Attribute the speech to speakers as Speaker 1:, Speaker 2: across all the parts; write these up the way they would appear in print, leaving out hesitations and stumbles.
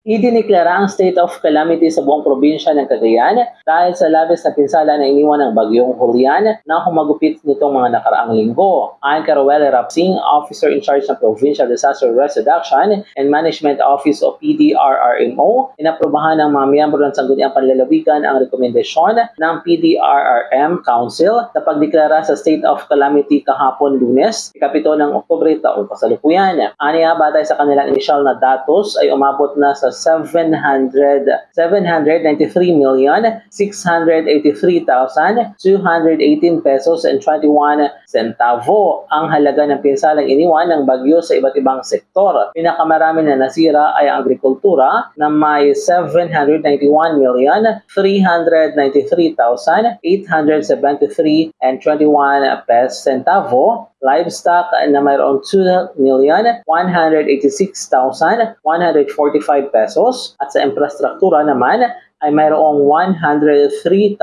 Speaker 1: Idineklara ang state of calamity sa buong probinsya ng Cagayan dahil sa labis na pinsala na iniwan ng bagyong Julian na humagupit nitong mga nakaraang linggo. Ayon kay Roel Rapsing, Officer in Charge ng Provincial Disaster Risk Reduction and Management Office o PDRRMO, inaprubahan ng mga miyembro ng Sangguniang Panlalawigan ang rekomendasyon ng PDRRM Council sa pagdeklara sa state of calamity kahapon Lunes, 7 ng Oktubre taong kasalukuyan. Aniya, batay sa kanilang initial na datos ay umabot na sa 793,683,218 pesos and 21 centavo ang halaga ng pinsalang iniwan ng bagyo sa iba't ibang sektor. Pinakamarami na nasira ay ang agrikultura na may 791,393,873 and 21 centavo, livestock na mayroong 2,186,145 pesos at sa infrastruktura naman ay mayroong 103,200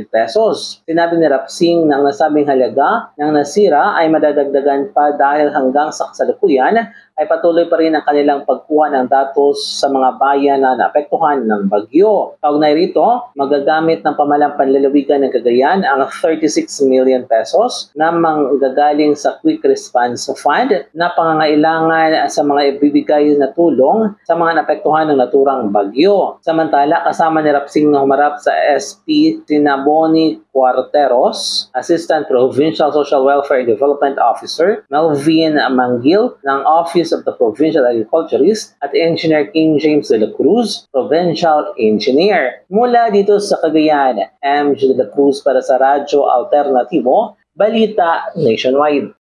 Speaker 1: pesos. Sinabi ni Rapsing na ang nasabing halaga ng nasira ay madadagdagan pa dahil hanggang sa kasalukuyan ay patuloy pa rin ang kanilang pagkuha ng datos sa mga bayan na naapektuhan ng bagyo. Kaugnay rito, magagamit ng Pamahalang Panlalawigan ng Cagayan ang 36 million pesos na manggagaling sa Quick Response Fund na pangangailangan sa mga ibibigay na tulong sa mga naapektuhan ng naturang bagyo. Samantala, kasama ni Rapsing na humarap sa SP Sinaboni Cuarteros, Assistant Provincial Social Welfare and Development Officer, Melvin Manggil ng Office of the Provincial Agriculturist at Engineer King James de la Cruz, Provincial Engineer. Mula dito sa Cagayan, MJ de la Cruz para sa Radyo Alternatibo, Balita Nationwide.